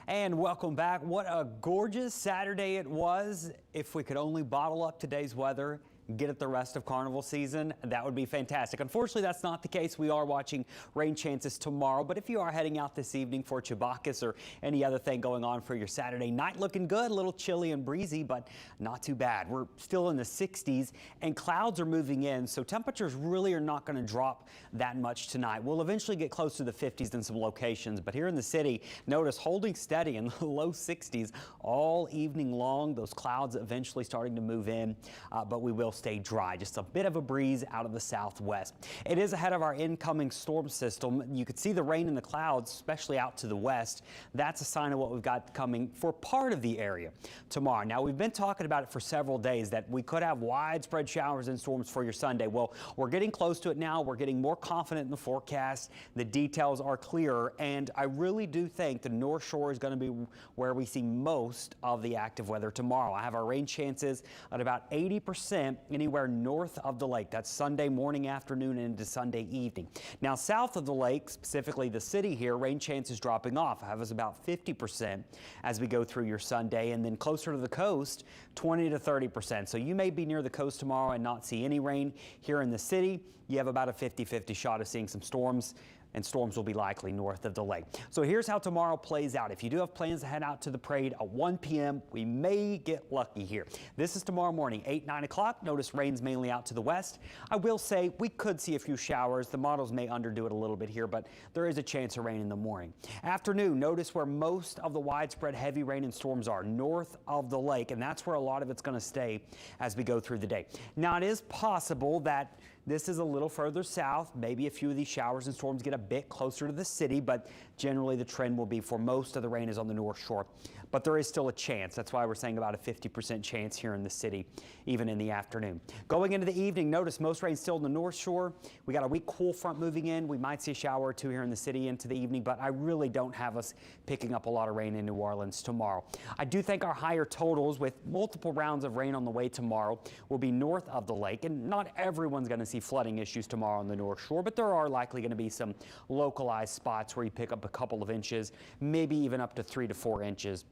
And welcome back. What a gorgeous Saturday it was. If we could only bottle up today's weather, get it the rest of carnival season, that would be fantastic. Unfortunately, that's not the case. We are watching rain chances tomorrow, but if you are heading out this evening for Chibacas or any other thing going on for your Saturday night, looking good, a little chilly and breezy, but not too bad. We're still in the 60s and clouds are moving in, so temperatures really are not going to drop that much tonight. We'll eventually get close to the 50s in some locations, but here in the city, notice holding steady in the low 60s all evening long. Those clouds eventually starting to move in, but we will stay dry. Just a bit of a breeze out of the southwest. It is ahead of our incoming storm system. You could see the rain in the clouds, especially out to the west. That's a sign of what we've got coming for part of the area tomorrow. Now, we've been talking about it for several days that we could have widespread showers and storms for your Sunday. Well, we're getting close to it now. We're getting more confident in the forecast. The details are clearer, and I really do think the North Shore is going to be where we see most of the active weather tomorrow. I have our rain chances at about 80% anywhere north of the lake. That's Sunday morning, afternoon, and into Sunday evening. Now, south of the lake, specifically the city here, rain chances dropping off. I have us about 50% as we go through your Sunday, and then closer to the coast, 20 to 30%. So you may be near the coast tomorrow and not see any rain. Here in the city, you have about a 50-50 shot of seeing some storms, and storms will be likely north of the lake. So here's how tomorrow plays out. If you do have plans to head out to the parade at 1 p.m., we may get lucky here. This is tomorrow morning, 8, 9 o'clock. Notice rain's mainly out to the west. I will say we could see a few showers. The models may underdo it a little bit here, but there is a chance of rain in the morning. Afternoon, notice where most of the widespread heavy rain and storms are, north of the lake, and that's where a lot of it's going to stay as we go through the day. Now, it is possible that this is a little further south. Maybe a few of these showers and storms get a bit closer to the city, but generally the trend will be for most of the rain is on the North Shore. But there is still a chance. That's why we're saying about a 50% chance here in the city, even in the afternoon. Going into the evening, notice most rain still in the North Shore. We got a weak cool front moving in. We might see a shower or two here in the city into the evening, but I really don't have us picking up a lot of rain in New Orleans tomorrow. I do think our higher totals with multiple rounds of rain on the way tomorrow will be north of the lake, and not everyone's going to see flooding issues tomorrow on the North Shore, but there are likely going to be some localized spots where you pick up a couple of inches, maybe even up to 3 to 4 inches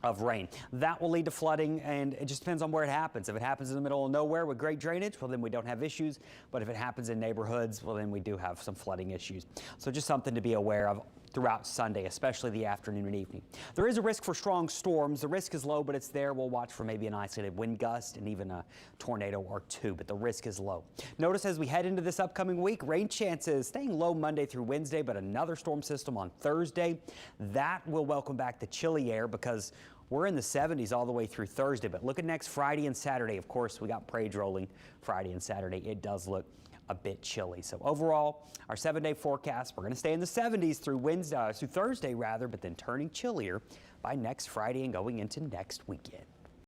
of rain. That will lead to flooding, and it just depends on where it happens. If it happens in the middle of nowhere with great drainage, well, then we don't have issues. But if it happens in neighborhoods, well, then we do have some flooding issues. So just something to be aware of throughout Sunday, especially the afternoon and evening. There is a risk for strong storms. The risk is low, but it's there. We'll watch for maybe an isolated wind gust and even a tornado or two, but the risk is low. Notice as we head into this upcoming week, rain chances staying low Monday through Wednesday, but another storm system on Thursday. That will welcome back the chilly air because we're in the 70s all the way through Thursday, but look at next Friday and Saturday. Of course, we got parades rolling Friday and Saturday. It does look a bit chilly. So overall, our 7-day forecast, we're going to stay in the 70s through Thursday rather, but then turning chillier by next Friday and going into next weekend.